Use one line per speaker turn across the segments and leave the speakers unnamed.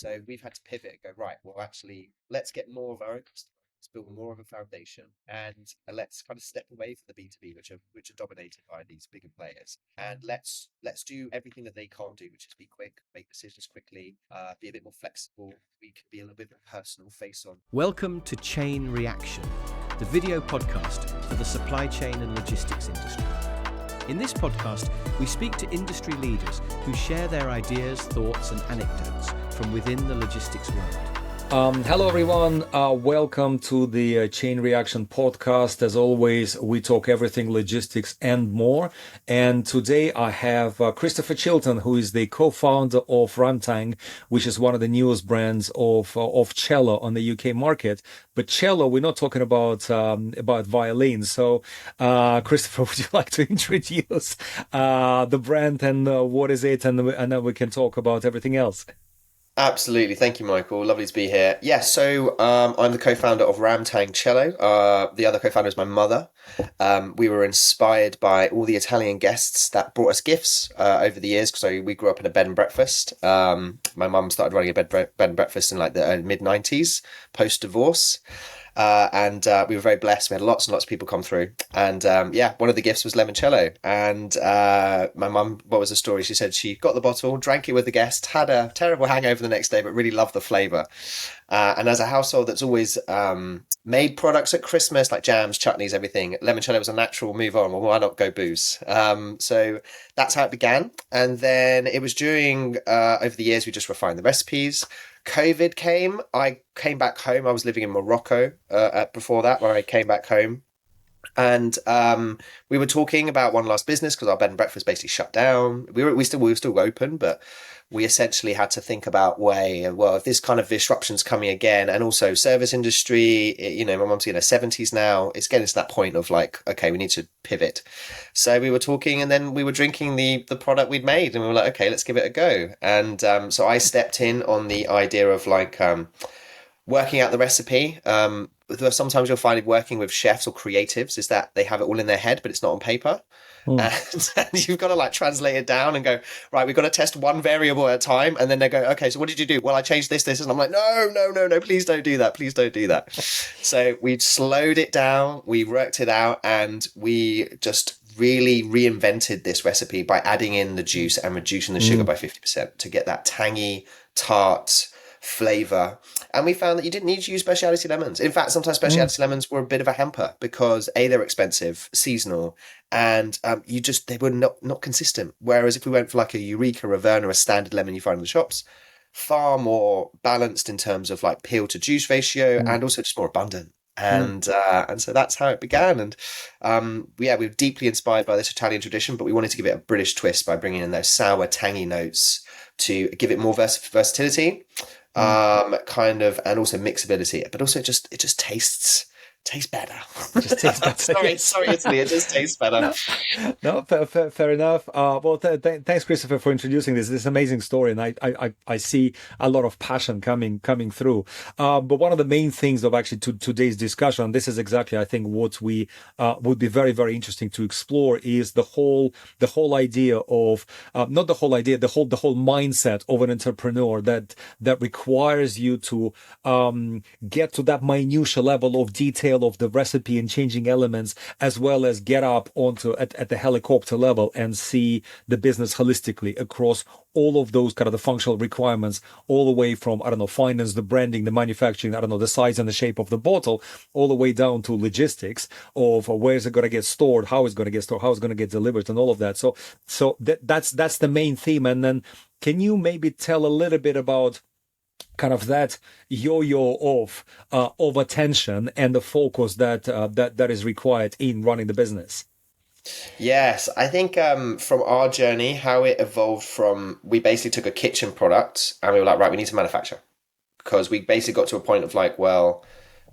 So we've had to pivot and go, right, well, actually, let's get more of our own customers. Let's build more of a foundation, and let's kind of step away from the B2B, which are dominated by these bigger players, and let's do everything that they can't do, which is be quick, make decisions quickly, be a bit more flexible. We can be a little bit more personal, face on.
Welcome to Chain Reaction, the video podcast for the supply chain and logistics industry. In this podcast, we speak to industry leaders who share their ideas, thoughts, and anecdotes from within the logistics world.
Hello, everyone. Welcome to the Chain Reaction podcast. As always, we talk everything logistics and more. And today I have Christopher Chilton, who is the co-founder of Ram Tang, which is one of the newest brands of cello on the UK market. But cello, we're not talking about violins. So, Christopher, would you like to introduce the brand and what is it, and then we can talk about everything else.
Absolutely. Thank you, Michael. Lovely to be here. Yeah, so I'm the co-founder of Ram Tang Cello. The other co-founder is my mother. We were inspired by all the Italian guests that brought us gifts over the years, because we grew up in a bed and breakfast. My mum started running a bed and breakfast in like the mid-90s, post-divorce. And we were very blessed. We had lots and lots of people come through. And one of the gifts was Limoncello. And my mum, what was the story? She said she got the bottle, drank it with the guest, had a terrible hangover the next day, but really loved the flavour. And as a household that's always made products at Christmas, like jams, chutneys, everything, Limoncello was a natural move on. Well, why not go booze? So that's how it began. And then it was during, over the years, we just refined the recipes. COVID came. I came back home. I was living in Morocco before that, when I came back home. And we were talking about one last business, because our bed and breakfast basically shut down. We were still open, but we essentially had to think about if this kind of disruption's coming again, and also service industry, my mum's in her 70s now, it's getting to that point of like, okay, we need to pivot. So we were talking, and then we were drinking the product we'd made, and we were like, okay, let's give it a go. And so I stepped in on the idea of like working out the recipe. Sometimes you'll find it working with chefs or creatives is that they have it all in their head, but it's not on paper. And you've got to like translate it down and go, right, we've got to test one variable at a time. And then they go, okay, so what did you do? Well, I changed this. And I'm like, no, please don't do that. Please don't do that. So we slowed it down. We worked it out, and we just really reinvented this recipe by adding in the juice and reducing the sugar by 50% to get that tangy, tart flavor. And we found that you didn't need to use specialty lemons. In fact, sometimes specialty lemons were a bit of a hamper, because they're expensive, seasonal, and they were not consistent. Whereas if we went for like a Eureka, a Verna, a standard lemon you find in the shops, far more balanced in terms of like peel to juice ratio, and also just more abundant. And so that's how it began. And we were deeply inspired by this Italian tradition, but we wanted to give it a British twist by bringing in those sour, tangy notes to give it more versatility. And also mixability, but also it just tastes better. Sorry, Italy. It just tastes better.
No, fair enough. Thanks, Christopher, for introducing this amazing story, and I see a lot of passion coming through. But one of the main things of actually today's discussion, this is exactly, I think, what we would be very, very interesting to explore, is the whole idea of not the whole idea, the whole mindset of an entrepreneur that requires you to get to that minutiae level of detail of the recipe and changing elements, as well as get up onto at the helicopter level and see the business holistically across all of those kind of the functional requirements, all the way from, finance, the branding, the manufacturing, the size and the shape of the bottle, all the way down to logistics of where is it going to get stored, how it's going to get stored, how it's going to get delivered, and all of that. So that's the main theme. And then can you maybe tell a little bit about kind of that yo-yo of attention and the focus that is required in running the business?
Yes, I think from our journey, how it evolved from, we basically took a kitchen product and we were like, right, we need to manufacture, because we basically got to a point of like, well,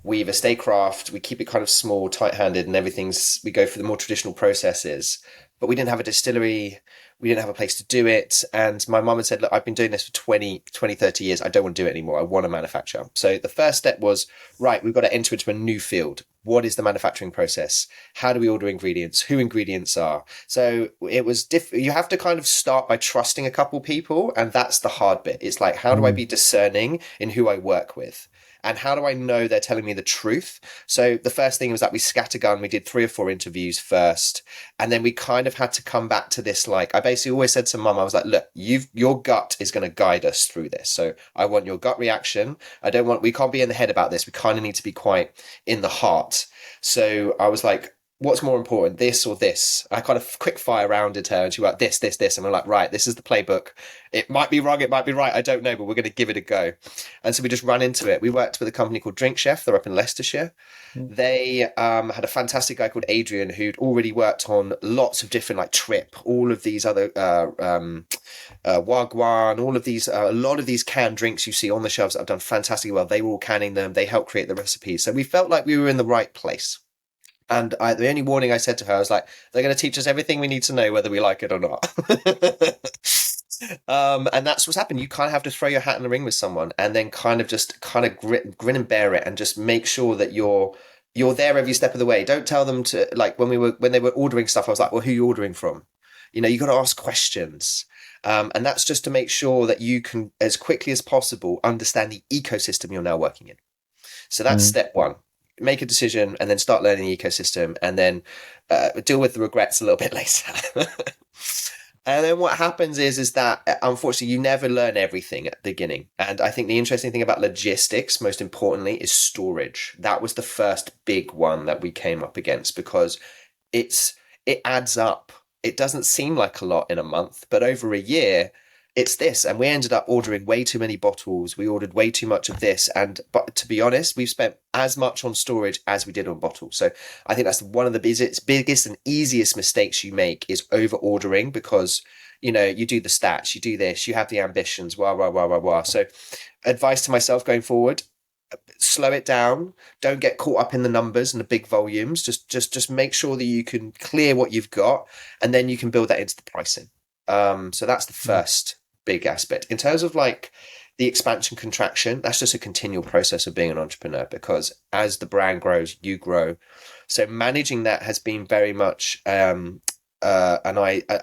we have a statecraft, we keep it kind of small, tight-handed, and we go for the more traditional processes, but we didn't have a distillery. We didn't have a place to do it. And my mum had said, look, I've been doing this for 30 years. I don't want to do it anymore. I want to manufacture. So the first step was, right, we've got to enter into a new field. What is the manufacturing process? How do we order ingredients? Who ingredients are? So it was you have to kind of start by trusting a couple people. And that's the hard bit. It's like, how do I be discerning in who I work with? And how do I know they're telling me the truth? So the first thing was that we scattergun. We did 3 or 4 interviews first. And then we kind of had to come back to this. Like, I basically always said to mum, I was like, look, your gut is going to guide us through this. So I want your gut reaction. We can't be in the head about this. We kind of need to be quite in the heart. So I was like, what's more important, this or this? I kind of quick fire rounded her and she was like, this. And we're like, right, this is the playbook. It might be wrong, it might be right. I don't know, but we're going to give it a go. And so we just ran into it. We worked with a company called Drink Chef. They're up in Leicestershire. They had a fantastic guy called Adrian who'd already worked on lots of different like Trip, all of these other Wagwan, all of these, a lot of these canned drinks you see on the shelves that have done fantastically well. They were all canning them. They helped create the recipes. So we felt like we were in the right place. And the only warning I said to her, I was like, they're going to teach us everything we need to know, whether we like it or not. And that's what's happened. You kind of have to throw your hat in the ring with someone and then kind of grin and bear it and just make sure that you're there every step of the way. Don't tell them to, like, when they were ordering stuff, I was like, well, who are you ordering from? You know, you got to ask questions. And that's just to make sure that you can, as quickly as possible, understand the ecosystem you're now working in. So that's step one. Make a decision and then start learning the ecosystem and then deal with the regrets a little bit later. And then what happens is that unfortunately you never learn everything at the beginning. And I think the interesting thing about logistics, most importantly, is storage. That was the first big one that we came up against because it adds up. It doesn't seem like a lot in a month, but over a year, it's this. And we ended up ordering way too many bottles. We ordered way too much of this. But to be honest, we've spent as much on storage as we did on bottles. So I think that's one of the biggest and easiest mistakes you make is over ordering because, you know, you do the stats, you do this, you have the ambitions, blah. So advice to myself going forward, slow it down. Don't get caught up in the numbers and the big volumes. Just make sure that you can clear what you've got and then you can build that into the pricing. So that's the first big aspect. In terms of like the expansion contraction, that's just a continual process of being an entrepreneur because as the brand grows, you grow. So managing that has been very much a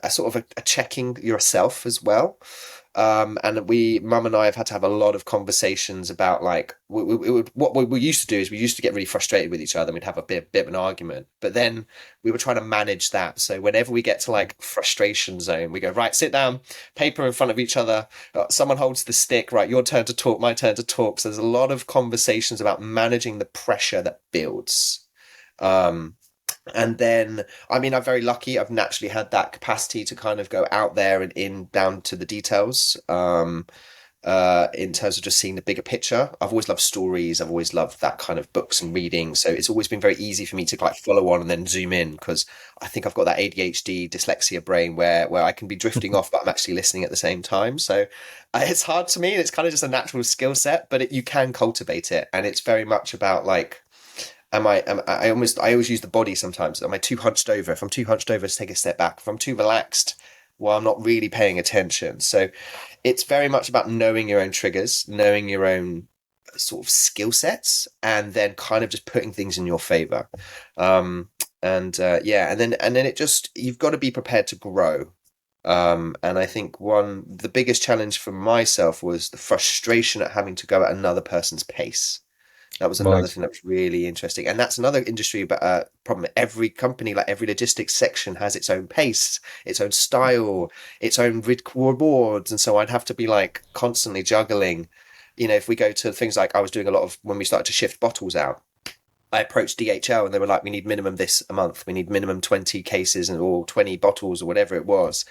sort of a checking yourself as well. And mum and I have had to have a lot of conversations about like what we used to do is we used to get really frustrated with each other and we'd have a bit of an argument, but then we were trying to manage that. So whenever we get to like frustration zone, we go, right, sit down, paper in front of each other, someone holds the stick, right, your turn to talk, my turn to talk. So there's a lot of conversations about managing the pressure that builds. And then, I mean, I'm very lucky. I've naturally had that capacity to kind of go out there and in down to the details. In terms of just seeing the bigger picture, I've always loved stories. I've always loved that kind of books and reading. So it's always been very easy for me to like follow on and then zoom in because I think I've got that ADHD dyslexia brain where I can be drifting off, but I'm actually listening at the same time. So it's hard to me. It's kind of just a natural skill set, but you can cultivate it. And it's very much about like, I always use the body sometimes. Am I too hunched over? If I'm too hunched over, just take a step back. If I'm too relaxed, well, I'm not really paying attention. So it's very much about knowing your own triggers, knowing your own sort of skill sets, and then kind of just putting things in your favor. And then it just, you've got to be prepared to grow. And I think the biggest challenge for myself was the frustration at having to go at another person's pace. That was another thing that was really interesting. And that's another industry problem. Every company, like every logistics section has its own pace, its own style, its own rewards. And so I'd have to be like constantly juggling. You know, if we go to things like I was doing a lot of when we started to shift bottles out, I approached DHL and they were like, we need minimum this a month. We need minimum 20 cases or 20 bottles or whatever it was.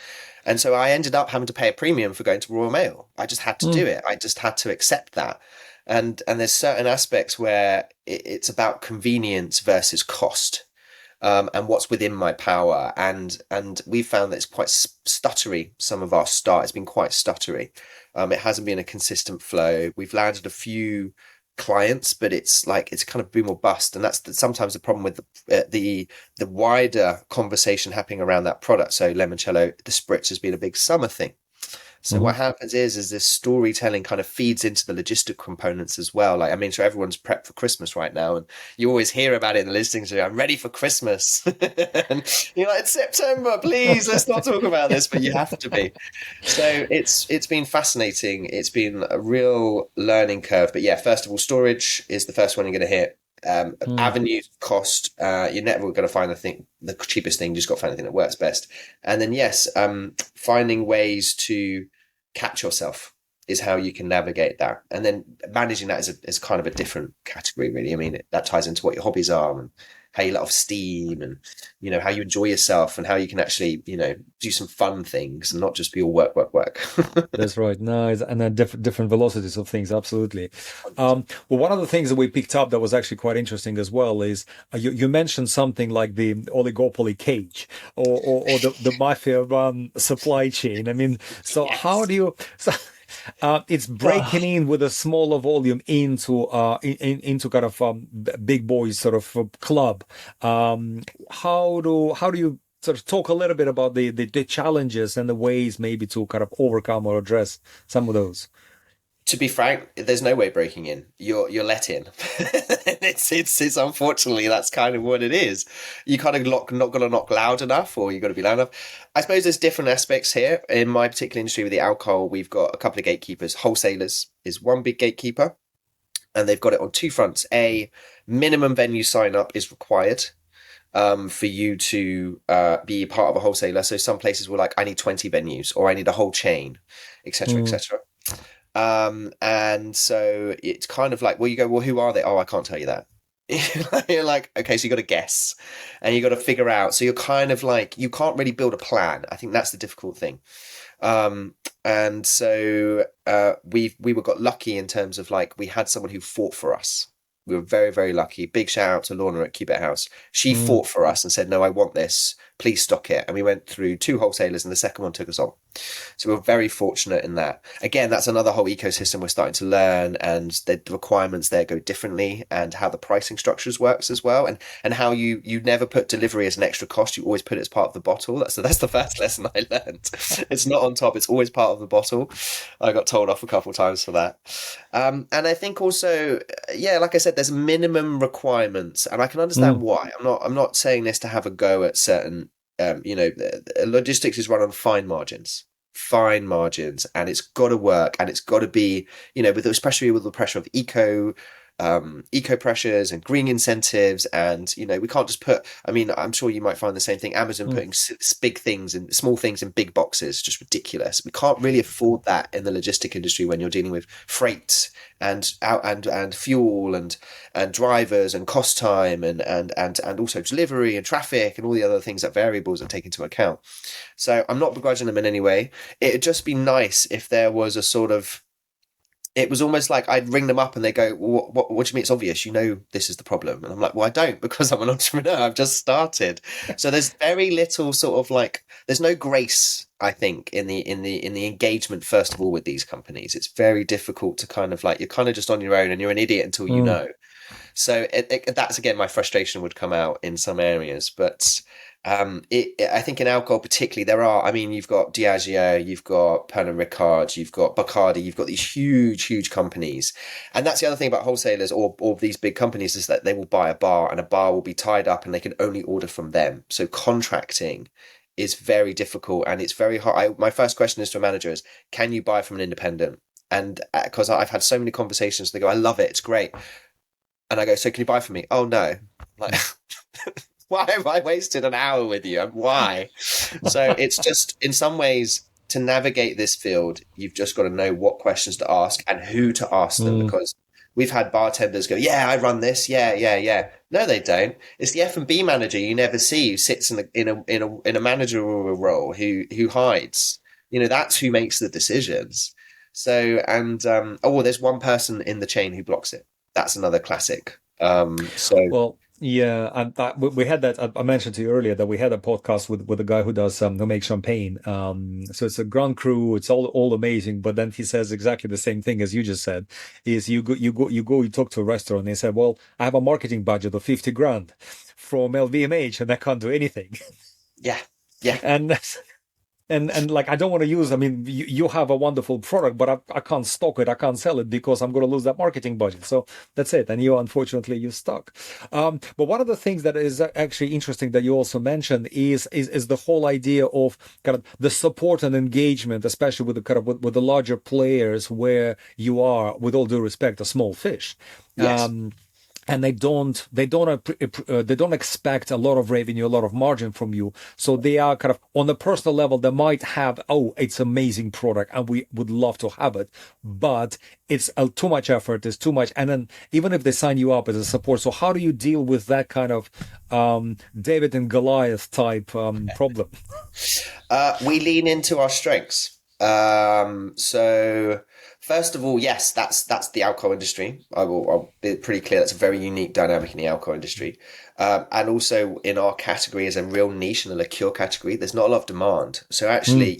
And so I ended up having to pay a premium for going to Royal Mail. I just had to do it. I just had to accept that. And there's certain aspects where it's about convenience versus cost, and what's within my power. And we found that it's quite stuttery. Some of our start has been quite stuttery. It hasn't been a consistent flow. We've landed a few clients, but it's like it's kind of boom or bust, and that's sometimes the problem with the wider conversation happening around that product. So Limoncello, the spritz has been a big summer thing. So what happens is this storytelling kind of feeds into the logistic components as well. Like, I mean, so everyone's prepped for Christmas right now, and you always hear about it in the listings. So I'm ready for Christmas, and you're like, it's September, please, let's not talk about this, but you have to be. So it's been fascinating. It's been a real learning curve. But yeah, first of all, storage is the first one you're going to hit. Avenues, cost, you're never going to find the cheapest thing. You just got to find the thing that works best. And then yes, finding ways to catch yourself is how you can navigate that. And then managing that is kind of a different category, really. I mean, that ties into what your hobbies are and how you let off steam, and how you enjoy yourself, and how you can actually do some fun things and not just be all work work work.
That's right. Nice. And then different velocities of things. Absolutely. Well, one of the things that we picked up that was actually quite interesting as well is you mentioned something like the oligopoly cage or the mafia run supply chain. I mean, so
Yes.
how do you? It's breaking in with a smaller volume into kind of big boys sort of club. How do you sort of talk a little bit about the challenges and the ways maybe to kind of overcome or address some of those?
To be frank, there's no way breaking in. You're let in. it's unfortunately that's kind of what it is. You kind of not going to knock loud enough, or you got to be loud enough. I suppose there's different aspects here. In my particular industry with the alcohol, we've got a couple of gatekeepers. Wholesalers is one big gatekeeper, and they've got it on two fronts. A minimum venue sign up is required for you to be part of a wholesaler. So some places were like, I need 20 venues, or I need a whole chain, etc., etc. And so it's kind of like, well, you go, well, who are they? Oh, I can't tell you that. You're like, okay, so you got to guess, and you got to figure out. So you're kind of like, you can't really build a plan. I think that's the difficult thing. And so we got lucky in terms of like, we had someone who fought for us. We were very, very lucky. Big shout out to Lorna at Cubit House. She fought for us and said, no, I want this. Please stock it. And we went through two wholesalers, and the second one took us on. So we were very fortunate in that. Again, that's another whole ecosystem we're starting to learn, and the requirements there go differently, and how the pricing structures works as well, and how you never put delivery as an extra cost. You always put it as part of the bottle. That's the first lesson I learned. It's not on top. It's always part of the bottle. I got told off a couple of times for that. And I think also, yeah, like I said, there's minimum requirements, and I can understand why. I'm not saying this to have a go at certain, logistics is run on fine margins, and it's got to work, and it's got to be, especially with the pressure of eco pressures and green incentives, and we can't just put, I mean, I'm sure you might find the same thing, Amazon putting big things and small things in big boxes, just ridiculous. We can't really afford that in the logistic industry when you're dealing with freight and fuel and drivers and cost time and also delivery and traffic and all the other things, that variables are taken into account. So I'm not begrudging them in any way. It'd just be nice if there was a sort of, it was almost like I'd ring them up and they go, well, what do you mean? It's obvious, this is the problem. And I'm like, well, I don't, because I'm an entrepreneur. I've just started. So there's very little sort of like, there's no grace, I think, in the engagement, first of all, with these companies. It's very difficult to kind of like, you're kind of just on your own, and you're an idiot until you know. So that's, again, my frustration would come out in some areas, but I think in alcohol particularly, you've got Diageo, you've got Pernod Ricard, you've got Bacardi, you've got these huge companies. And that's the other thing about wholesalers or these big companies, is that they will buy a bar, and a bar will be tied up, and they can only order from them. So contracting is very difficult, and it's very hard. My first question is to a manager is, can you buy from an independent? And because I've had so many conversations, they go, I love it, it's great. And I go, so can you buy from me? Oh, no. Like, why have I wasted an hour with you? Why? So it's just, in some ways, to navigate this field, you've just got to know what questions to ask and who to ask them, because we've had bartenders go, yeah, I run this. Yeah. No, they don't. It's the F&B manager you never see, who sits in a managerial role, who hides. That's who makes the decisions. So, and there's one person in the chain who blocks it. That's another classic.
Well, Yeah, and we had that. I mentioned to you earlier that we had a podcast with a guy who does who makes champagne. So it's a Grand Cru. It's all amazing. But then he says exactly the same thing as you just said. Is you talk to a restaurant and they say, well, I have a marketing budget of 50 grand from LVMH and I can't do anything.
Yeah, yeah.
And and like I don't want to use. I mean, you have a wonderful product, but I can't stock it. I can't sell it because I'm going to lose that marketing budget. So that's it. And unfortunately you're stuck. But one of the things that is actually interesting that you also mentioned is the whole idea of kind of the support and engagement, especially with the kind of with the larger players, where you are, with all due respect, a small fish.
Yes.
And they don't expect a lot of revenue, a lot of margin from you. So they are kind of on the personal level. They might have, oh, it's amazing product, and we would love to have it, but it's too much effort. It's too much, and then even if they sign you up as a support, so how do you deal with that kind of David and Goliath type problem?
We lean into our strengths. So first of all, yes, that's the alcohol industry. I'll be pretty clear. That's a very unique dynamic in the alcohol industry. And also in our category as a real niche and a liqueur category, there's not a lot of demand. So actually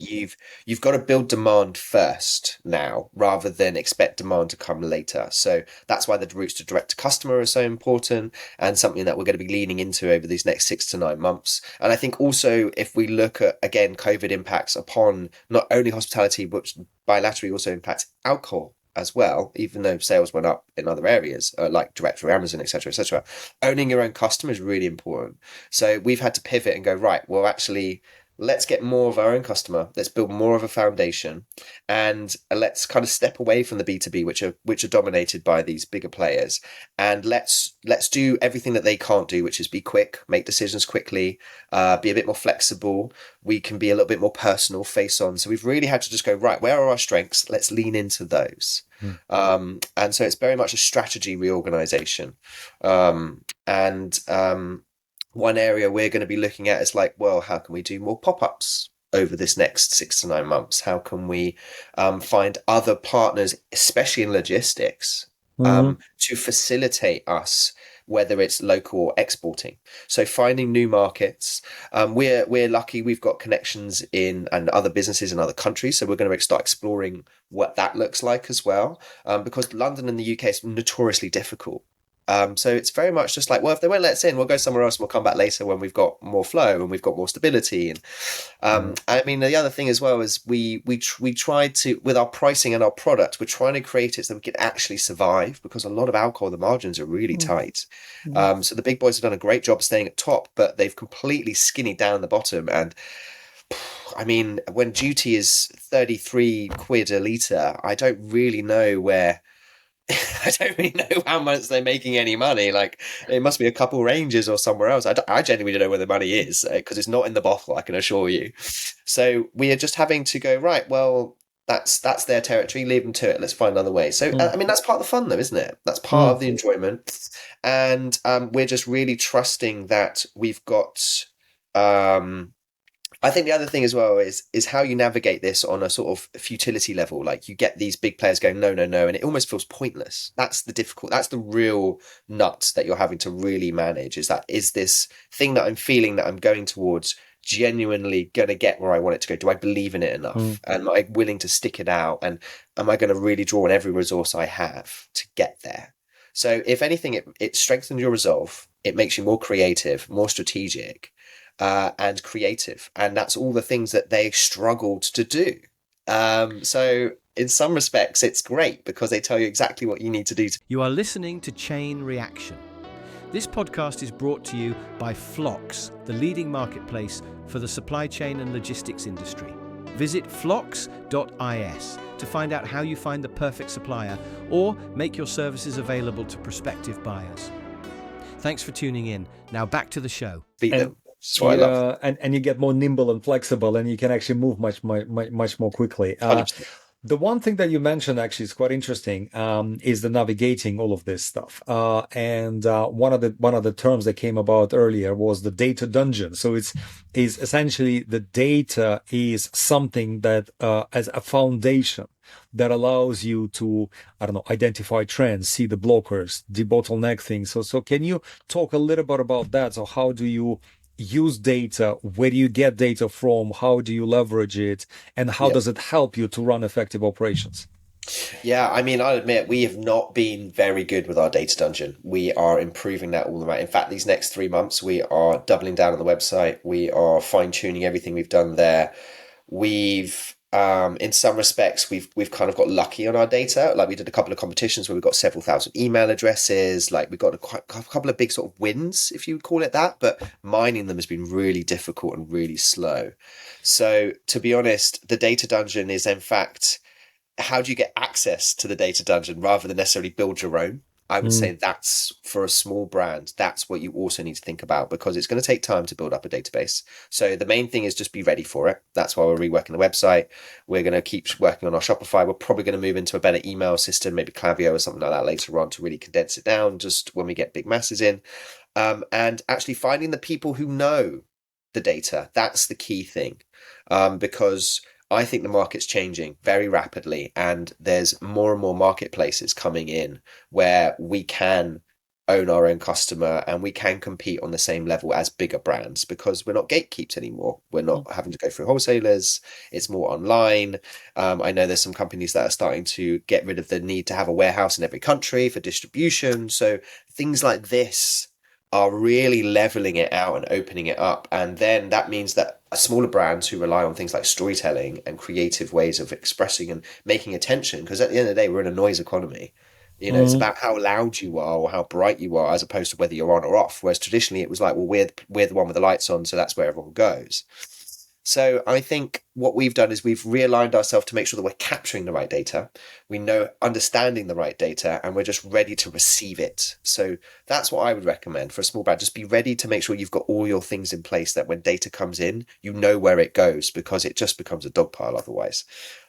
you've got to build demand first now rather than expect demand to come later. So that's why the routes to direct to customer are so important and something that we're going to be leaning into over these next 6 to 9 months. And I think also if we look at, again, COVID impacts upon not only hospitality, but bilaterally also impacts alcohol as well, even though sales went up in other areas, like direct through Amazon, etc., etc. Owning your own customer is really important. So we've had to pivot and go, right, well, actually, let's get more of our own customer. Let's build more of a foundation, and let's kind of step away from the B2B, which are dominated by these bigger players, and let's do everything that they can't do, which is be quick, make decisions quickly, be a bit more flexible. We can be a little bit more personal, face on. So we've really had to just go, right, where are our strengths? Let's lean into those. And so it's very much a strategy reorganization. One area we're going to be looking at is like, well, how can we do more pop-ups over this next 6 to 9 months? How can we find other partners, especially in logistics, to facilitate us, whether it's local or exporting? So finding new markets. We're lucky we've got connections in and other businesses in other countries, so we're going to start exploring what that looks like as well, because London and the UK is notoriously difficult. So it's very much just like, well, if they won't let us in, we'll go somewhere else and we'll come back later when we've got more flow and we've got more stability. And I mean, the other thing as well is we try to, with our pricing and our product, we're trying to create it so we can actually survive, because a lot of alcohol, the margins are really tight. So the big boys have done a great job staying at top, but they've completely skinny down the bottom. And I mean, when duty is 33 quid a litre, I don't really know where... I don't really know how much they're making any money. Like, it must be a couple ranges or somewhere else. I genuinely don't know where the money is, because it's not in the bottle, I can assure you. So we are just having to go, right, well, that's their territory, leave them to it, let's find another way. So I mean, that's part of the fun though, isn't it? That's part of the enjoyment. And we're just really trusting that we've got I think the other thing as well is how you navigate this on a sort of futility level. Like, you get these big players going, no, and it almost feels pointless. That's the real nut that you're having to really manage, is this thing that I'm feeling that I'm going towards genuinely going to get where I want it to go? Do I believe in it enough? And am I willing to stick it out? And am I going to really draw on every resource I have to get there? So if anything, it strengthens your resolve. It makes you more creative, more strategic, and creative, and that's all the things that they struggled to do. So in some respects it's great, because they tell you exactly what you need to do.
You are listening to Chain Reaction. This podcast is brought to you by Phlox, the leading marketplace for the supply chain and logistics industry. Visit phlox.is to find out how you find the perfect supplier or make your services available to prospective buyers. Thanks for tuning in. Now back to the show.
Beat them. I love.
And you get more nimble and flexible, and you can actually move much more quickly. The one thing that you mentioned actually is quite interesting, is the navigating all of this stuff. And one of the terms that came about earlier was the data dungeon. So it's is essentially the data is something that as a foundation that allows you to, I don't know, identify trends, see the blockers, debottleneck things. So can you talk a little bit about that? So how do you use data? Where do you get data from? How do you leverage it? And how
Yeah.
does it help you to run effective operations?
Yeah, I mean, I'll admit we have not been very good with our data dungeon. We are improving that all the way. In fact, these next 3 months, we are doubling down on the website. We are fine tuning everything we've done there. We've, in some respects, we've kind of got lucky on our data. Like we did a couple of competitions where we got several thousand email addresses. Like we got a couple of big sort of wins, if you would call it that. But mining them has been really difficult and really slow. So to be honest, the data dungeon is in fact, how do you get access to the data dungeon rather than necessarily build your own? I would say
Mm,
that's for a small brand. That's what you also need to think about because it's going to take time to build up a database. So the main thing is just be ready for it. That's why we're reworking the website. We're going to keep working on our Shopify. We're probably going to move into a better email system, maybe Klaviyo or something like that later on to really condense it down just when we get big masses in. And actually finding the people who know the data. That's the key thing. Because I think the market's changing very rapidly, and there's more and more marketplaces coming in where we can own our own customer and we can compete on the same level as bigger brands because we're not gatekeeped anymore. We're
mm,
not having to go through wholesalers. It's more online. I know there's some companies that are starting to get rid of the need to have a warehouse in every country for distribution. So things like this are really leveling it out and opening it up. And then that means that smaller brands who rely on things like storytelling and creative ways of expressing and making attention, because at the end of the day, we're in a noise economy. It's
mm.
about how loud you are or how bright you are, as opposed to whether you're on or off. Whereas traditionally, it was like, well, we're the one with the lights on, so that's where everyone goes. So I think what we've done is we've realigned ourselves to make sure that we're capturing the right data, we know understanding the right data, and we're just ready to receive it. So that's what I would recommend for a small brand. Just be ready to make sure you've got all your things in place that when data comes in, you know where it goes because it just becomes a dog pile otherwise.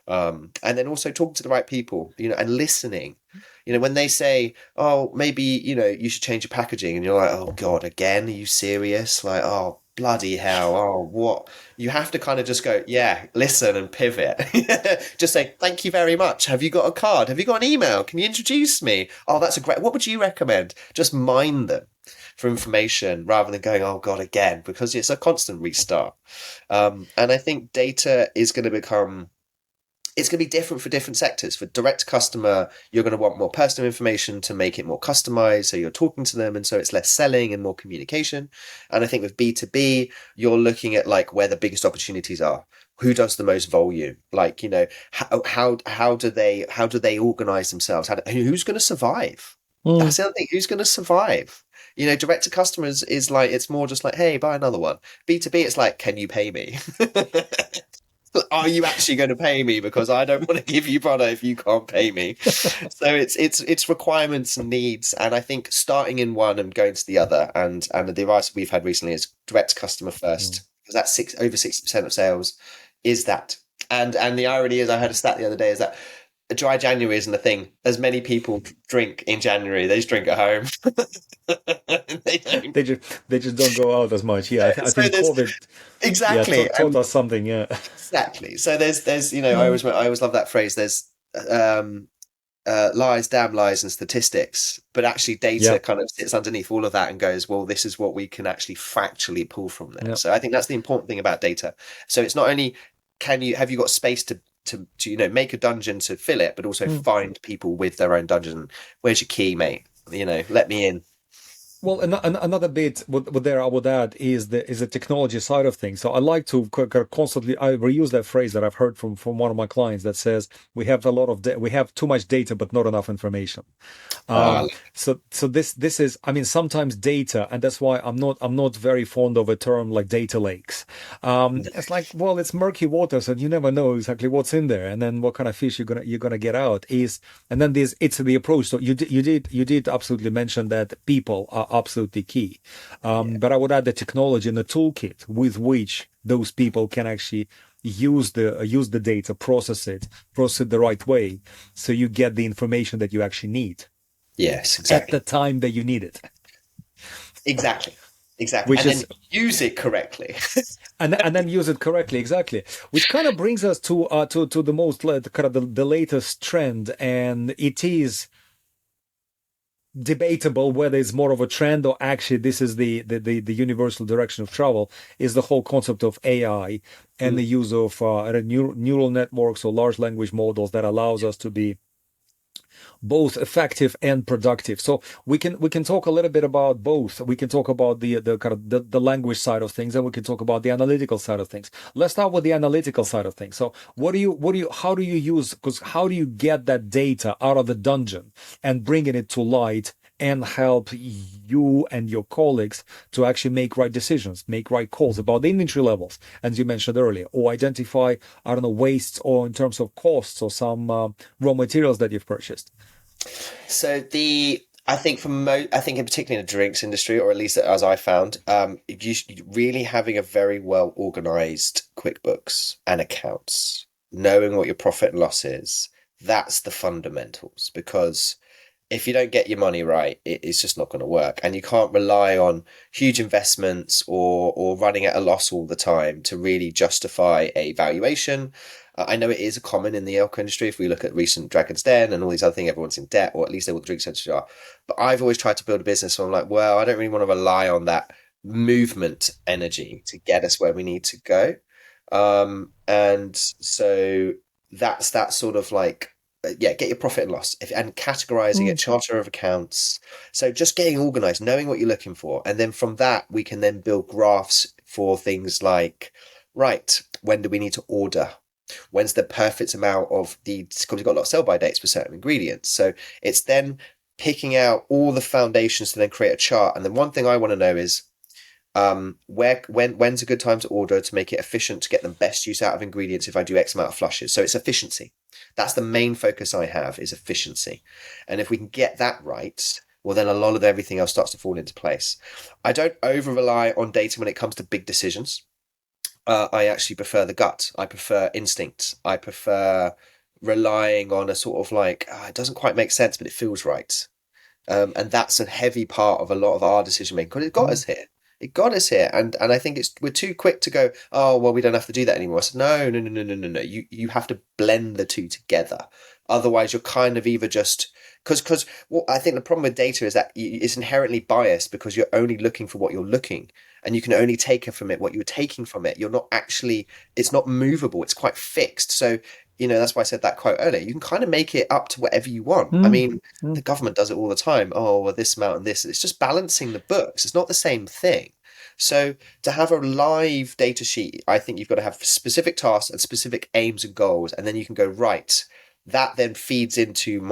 And then also talking to the right people, and listening. When they say, "Oh, maybe you should change your packaging," and you're like, "Oh God, again? Are you serious?" Like, "Oh, bloody hell! Oh, what?" You have to kind of just go, "Yeah, listen and pivot." Just say, "Thank you very much. Have you got a card? Have you got an email? Can you introduce me? Oh, that's a great. What would you recommend?" Just mine them for information rather than going, "Oh God, again," because it's a constant restart. And I think data is going to become it's going to be different for different sectors. For direct customer, you're going to want more personal information to make it more customized. So you're talking to them. And so it's less selling and more communication. And I think with B2B, you're looking at like where the biggest opportunities are. Who does the most volume? Like, how do they organize themselves? Who's going to survive?
Mm.
That's the other thing. Who's going to survive? Direct to customers is like, it's more just like, hey, buy another one. B2B, it's like, can you pay me? Are you actually going to pay me? Because I don't want to give you product if you can't pay me. So it's requirements and needs, and I think starting in one and going to the other, and the advice we've had recently is direct customer
Mm.
first, because that's over 60% of sales is that. And the irony is, I heard a stat the other day is that a dry January isn't a thing. As many people drink in January, they just drink at home. They don't.
They just don't go out as much. Yeah, I
So
think
there's
COVID, yeah,
exactly.
taught us something. Yeah.
Exactly. So there's I always love that phrase. There's um lies, damn lies, and statistics, but actually data
Yeah.
kind of sits underneath all of that and goes, well, this is what we can actually factually pull from there.
Yeah.
So I think that's the important thing about data. So it's not only have you got space to make a dungeon to fill it, but also
Mm.
find people with their own dungeon. Where's your key, mate? Let me in.
Well, another bit what there I would add is the technology side of things. So I like to constantly I reuse that phrase that I've heard from one of my clients that says we have a lot of we have too much data but not enough information.
Uh,
So this is, I mean, sometimes data, and that's why I'm not very fond of a term like data lakes. It's like, well, it's murky waters, and you never know exactly what's in there, and then what kind of fish you're gonna get out is, and then it's the approach. So you did absolutely mention that people are absolutely key,
yeah.
but I would add the technology and the toolkit with which those people can actually use the data, process it the right way, so you get the information that you actually need
Yes,
at the
exactly.
time that you need it,
Exactly. Exactly.
which
And then
is
use it correctly.
and then use it correctly, exactly, which kind of brings us to the most kind of the latest trend, and it is debatable whether it's more of a trend or actually this is the universal direction of travel, is the whole concept of AI and the use of neural networks or large language models that allows us to be both effective and productive. So we can talk a little bit about both. We can talk about the kind of the language side of things, and we can talk about the analytical side of things. Let's start with the analytical side of things. So how do you use, because how do you get that data out of the dungeon and bringing it to light and help you and your colleagues to actually make right decisions, make right calls about the inventory levels, as you mentioned earlier, or identify, I don't know, wastes, or in terms of costs, or some raw materials that you've purchased?
So I think I think in particular in the drinks industry, or at least as I found, really having a very well organized QuickBooks and accounts, knowing what your profit and loss is, that's the fundamentals. Because if you don't get your money right, it's just not going to work, and you can't rely on huge investments or running at a loss all the time to really justify a valuation. I know it is common in the alcohol industry. If we look at recent Dragon's Den and all these other things, everyone's in debt, or at least all the drink centers are. But I've always tried to build a business where I'm like, well, I don't really want to rely on that movement energy to get us where we need to go. And so that's that sort of like, yeah, get your profit and loss and categorizing it, charter of accounts. So just getting organized, knowing what you're looking for. And then from that, we can then build graphs for things like, right, when do we need to order? When's the perfect amount of because we've got a lot of sell by dates for certain ingredients. So it's then picking out all the foundations to then create a chart. And then one thing I want to know is when's a good time to order to make it efficient, to get the best use out of ingredients if I do X amount of flushes. So it's efficiency. That's the main focus I have, is efficiency. And if we can get that right, well, then a lot of everything else starts to fall into place. I don't over rely on data when it comes to big decisions. I actually prefer the gut. I prefer instinct. I prefer relying on a sort of like, it doesn't quite make sense, but it feels right. And that's a heavy part of a lot of our decision making, because it got us here. It got us here, and I think we're too quick to go, oh well, we don't have to do that anymore. I said, no. You have to blend the two together. Otherwise, you're kind of either just because what I think the problem with data is that it's inherently biased, because you're only looking for what you're looking, and you can only take from it what you're taking from it. You're not actually, it's not movable. It's quite fixed. So that's why I said that quote earlier. You can kind of make it up to whatever you want. I mean, the government does it all the time. Oh, well, this amount and this. It's just balancing the books. It's not the same thing. So to have a live data sheet, I think you've got to have specific tasks and specific aims and goals. And then you can go, right, that then feeds into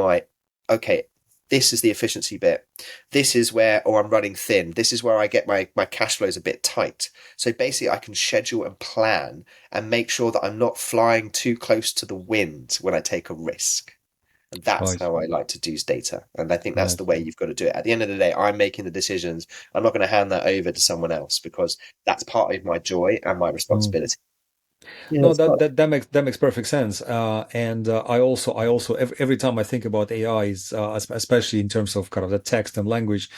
okay, this is the efficiency bit. This is where, I'm running thin. This is where I get my cash flows a bit tight. So basically I can schedule and plan and make sure that I'm not flying too close to the wind when I take a risk. And that's
Right,
how I like to do data. And I think that's the
right.
way you've got to do it. At the end of the day, I'm making the decisions. I'm not going to hand that over to someone else, because that's part of my joy and my responsibility. Yeah,
No,
it's
that
got
makes perfect sense. And I also every time I think about AIs, especially in terms of kind of the text and language,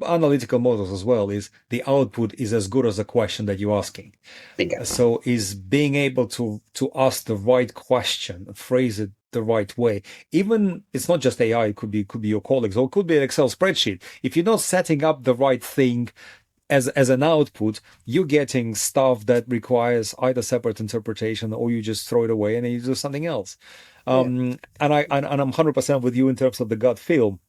analytical models as well, is the output is as good as the question that you're asking.
bingo.
So is being able to ask the right question, phrase it the right way. Even it's not just AI, it could be your colleagues, or it could be an Excel spreadsheet. If you're not setting up the right thing as an output, you're getting stuff that requires either separate interpretation, or you just throw it away and then you do something else.
Yeah.
And I'm 100% with you in terms of the gut feel.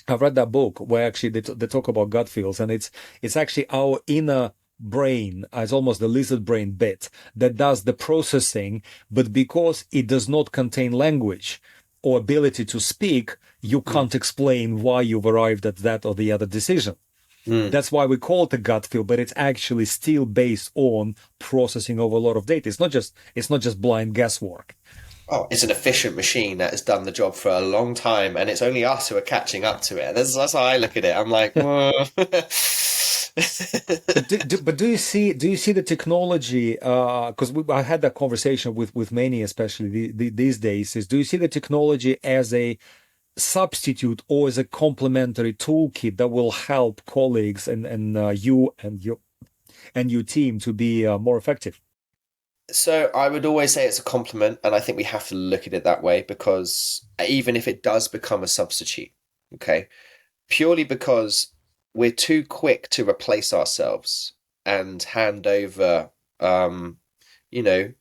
I've read that book where actually they talk about gut feels, and it's actually our inner brain, as almost the lizard brain bit, that does the processing, but because it does not contain language or ability to speak, you
Mm.
can't explain why you've arrived at that or the other decision.
Mm.
That's why we call it a gut feel, but it's actually still based on processing of a lot of data. It's not just blind guesswork.
Oh, it's an efficient machine that has done the job for a long time, and it's only us who are catching up to it. That's how I look at it. I'm like, well,
But do you see the technology? Because I had that conversation with many, especially these days. Is do you see the technology as a substitute or as a complementary toolkit that will help colleagues and you and your team to be more effective?
So I would always say it's a compliment, and I think we have to look at it that way because even if it does become a substitute, okay, purely because we're too quick to replace ourselves and hand over, you know,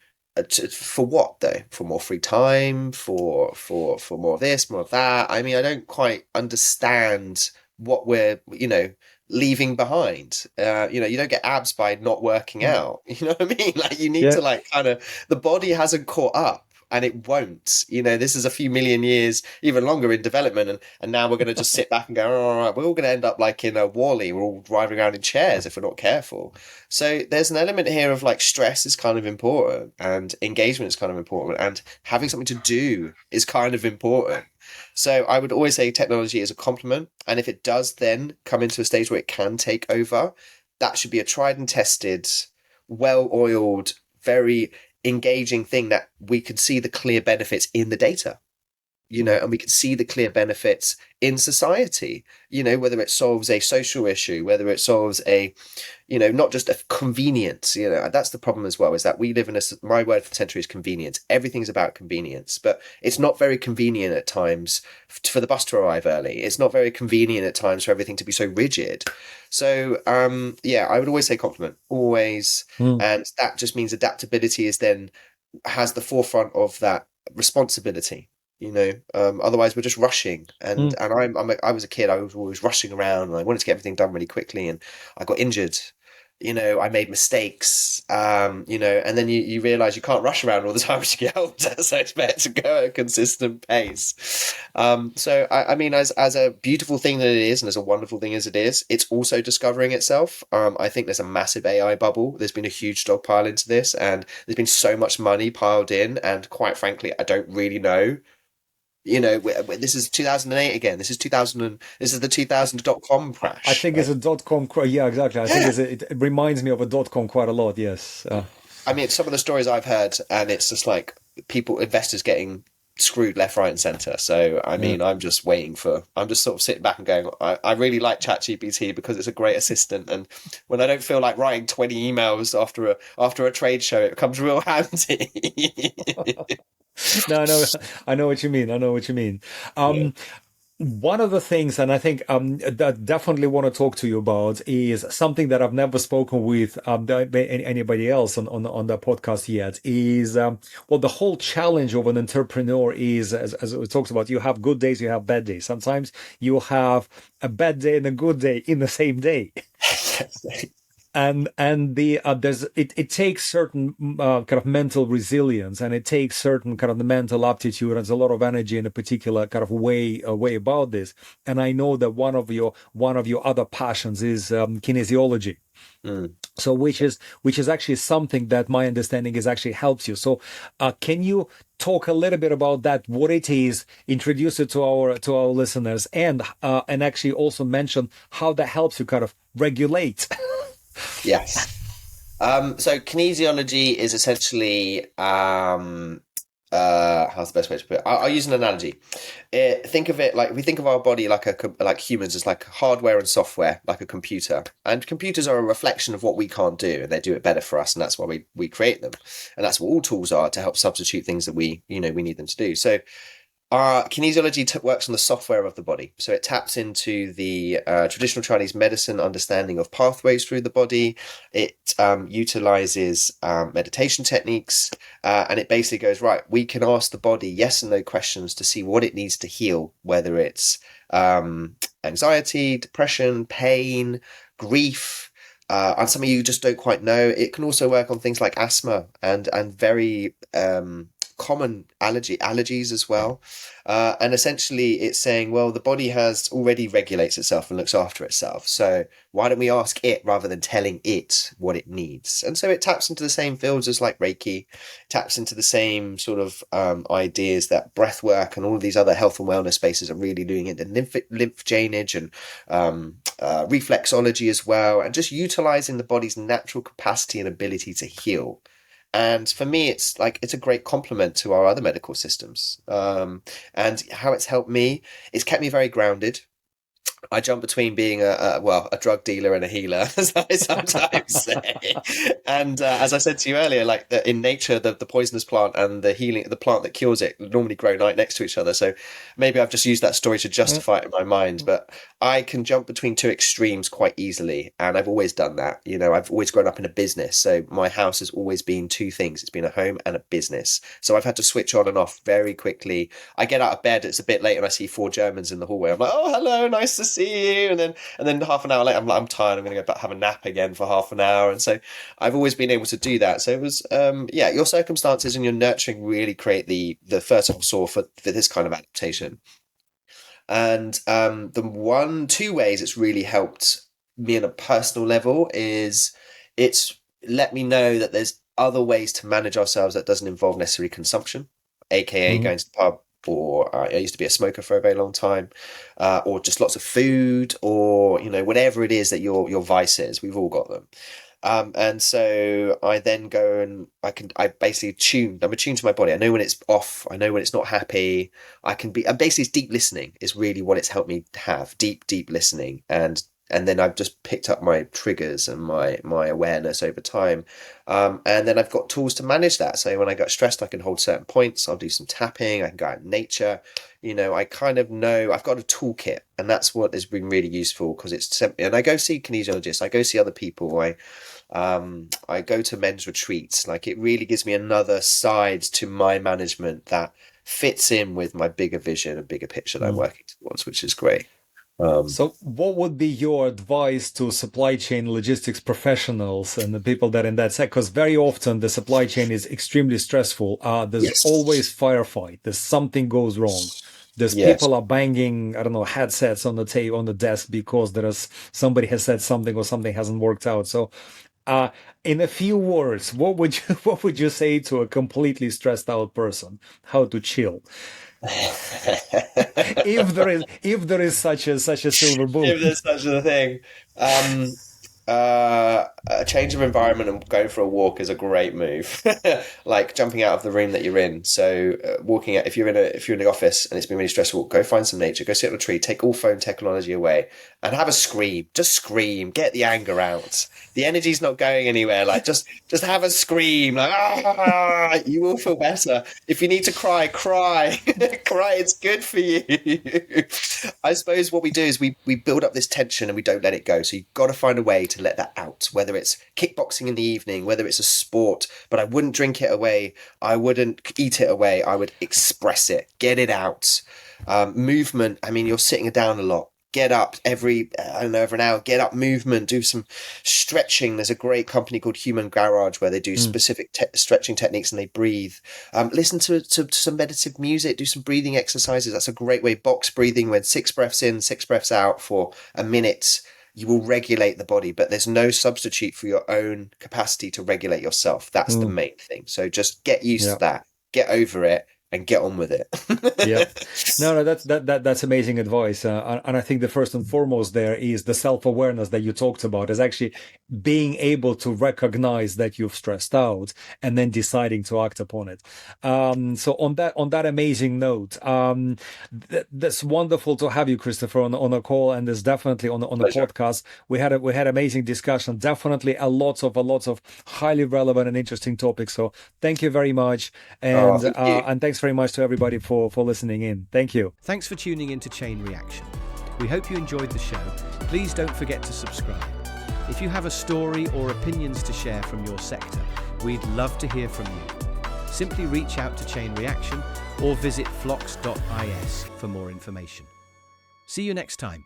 for what though? For more free time, for more of this, more of that. I mean, I don't quite understand what we're, leaving behind. You don't get abs by not working
Mm.
out. You know what I mean? Like you need
Yeah,
to like kind of the body hasn't caught up. And it won't. This is a few million years, even longer in development, and now we're going to just sit back and go, oh, all right, we're all going to end up like in a Wall-E. We're all driving around in chairs if we're not careful. So there's an element here of like stress is kind of important, and engagement is kind of important, and having something to do is kind of important. So I would always say technology is a complement, and if it does then come into a stage where it can take over, that should be a tried and tested, well-oiled, very engaging thing that we could see the clear benefits in the data, and we can see the clear benefits in society, whether it solves a social issue, whether it solves a, not just a convenience, that's the problem as well, is that we live in my word for the century is convenience. Everything's about convenience, but it's not very convenient at times for the bus to arrive early. It's not very convenient at times for everything to be so rigid. So, yeah, I would always say compliment, always.
mm,
And that just means adaptability is then has the forefront of that responsibility. Otherwise we're just rushing, and
mm.
I was a kid. I was always rushing around, and I wanted to get everything done really quickly, and I got injured. I made mistakes. And then you realize you can't rush around all the time as you get older, so it's better to go at a consistent pace. So I mean, as a beautiful thing that it is, and as a wonderful thing as it is, it's also discovering itself. I think there's a massive AI bubble. There's been a huge stockpile into this, and there's been so much money piled in, and quite frankly, I don't really know. This is 2008 again. This is 2000. This is the 2000.com
I
crash.
think it's a dot com. Yeah, exactly. I think
Yeah.
it reminds me of a dot com quite a lot. Yes.
I mean, some of the stories I've heard, and it's just like investors getting screwed left, right, and center. So, I
Yeah.
mean, I'm just sort of sitting back and going, I really like ChatGPT because it's a great assistant. And when I don't feel like writing 20 emails after a trade show, it comes real handy.
No, I know what you mean. I know what you mean.
Yeah.
One of the things, and I think that definitely want to talk to you about, is something that I've never spoken with anybody else on the podcast yet. Is well, the whole challenge of an entrepreneur is, as we talked about, you have good days, you have bad days. Sometimes you have a bad day and a good day in the same day. And the there's it takes certain kind of mental resilience, and it takes certain kind of the mental aptitude, and there's a lot of energy in a particular kind of way about this. And I know that one of your other passions is kinesiology.
Mm.
So which is actually something that my understanding is actually helps you. So can you talk a little bit about that, what it is, introduce it to our listeners, and actually also mention how that helps you kind of regulate.
Yes. So kinesiology is essentially how's the best way to put it? I'll use an analogy. Think of it like we think of our body like humans as like hardware and software, like a computer. And computers are a reflection of what we can't do, and they do it better for us, and that's why we create them. And that's what all tools are, to help substitute things that we need them to do. So kinesiology works on the software of the body. So it taps into the traditional Chinese medicine understanding of pathways through the body. It utilizes meditation techniques, and it basically goes, right, we can ask the body yes and no questions to see what it needs to heal, whether it's anxiety, depression, pain, grief, and some of you just don't quite know. It can also work on things like asthma and very common allergies as well. And essentially it's saying, well, the body has already regulates itself and looks after itself. So why don't we ask it rather than telling it what it needs? And so it taps into the same fields as like Reiki, taps into the same sort of ideas that breath work and all of these other health and wellness spaces are really doing it, and lymph drainage and reflexology as well, and just utilizing the body's natural capacity and ability to heal. And for me, it's a great complement to our other medical systems. And how it's helped me, it's kept me very grounded. I jump between being a drug dealer and a healer, as I sometimes say. And as I said to you earlier, like in nature, the poisonous plant and the plant that cures it normally grow right next to each other. So maybe I've just used that story to justify it in my mind, but I can jump between two extremes quite easily. And I've always done that. You know, I've always grown up in a business. So my house has always been two things. It's been a home and a business. So I've had to switch on and off very quickly. I get out of bed, it's a bit late, and I see 4 Germans in the hallway. I'm like, oh, hello, nice to see you. And then half an hour later, I'm like, I'm tired. I'm going to go back, have a nap again for half an hour. And so I've always been able to do that. So it was, your circumstances and your nurturing really create the fertile soil for this kind of adaptation. And the 2 ways it's really helped me on a personal level is it's let me know that there's other ways to manage ourselves that doesn't involve necessarily consumption, aka going to the pub, or I used to be a smoker for a very long time, or just lots of food, or, you know, whatever it is that your vice is. We've all got them. And so I then go and I basically I'm attuned to my body. I know when it's off. I know when it's not happy. Basically it's deep listening is really what it's helped me have, deep listening. And then I've just picked up my triggers and my awareness over time. And then I've got tools to manage that. So when I get stressed, I can hold certain points. I'll do some tapping. I can go out in nature. You know, I kind of know I've got a toolkit, and that's what has been really useful, because it's, and I go see kinesiologists. I go see other people. I go to men's retreats. Like, it really gives me another side to my management that fits in with my bigger vision and bigger picture that I'm working towards, which is great.
So what would be your advice to supply chain logistics professionals and the people that are in that sector? Because very often the supply chain is extremely stressful. There's always firefight. There's something goes wrong. There's people are banging, I don't know, headsets on the desk because somebody has said something or something hasn't worked out. So in a few words, what would you say to a completely stressed out person? How to chill? if there is such a silver bullet.
If there's such a thing, a change of environment and going for a walk is a great move. Like jumping out of the room that you're in. So walking out, if you're in the office and it's been really stressful, go find some nature, go sit on a tree, take all phone technology away, and have a scream. Just scream, get the anger out. The energy's not going anywhere. Like just have a scream. Like, you will feel better. If you need to cry, cry. Cry, it's good for you. I suppose what we do is we build up this tension and we don't let it go. So you've got to find a way to let that out, whether it's kickboxing in the evening, whether it's a sport. But I wouldn't drink it away. I wouldn't eat it away. I would express it, get it out. Movement. I mean, you're sitting down a lot. Get up every an hour, get up, movement, do some stretching. There's a great company called Human Garage where they do specific stretching techniques and they breathe. Listen to some meditative music, do some breathing exercises. That's a great way. Box breathing, when 6 breaths in, 6 breaths out for a minute. You will regulate the body, but there's no substitute for your own capacity to regulate yourself. That's the main thing. So just get used to that, get over it, and get on with it.
Yeah. No, that's amazing advice. And I think the first and foremost there is the self-awareness that you talked about, is actually being able to recognize that you've stressed out and then deciding to act upon it. So on that amazing note, that's wonderful to have you, Christopher, on a call, and there's definitely on a podcast. We had amazing discussion, definitely a lots of highly relevant and interesting topics. So thank you very much. And thanks very much to everybody for listening in. Thank you.
Thanks for tuning in to Chain Reaction. We hope you enjoyed the show. Please don't forget to subscribe. If you have a story or opinions to share from your sector, we'd love to hear from you. Simply reach out to Chain Reaction or visit flox.is for more information. See you next time.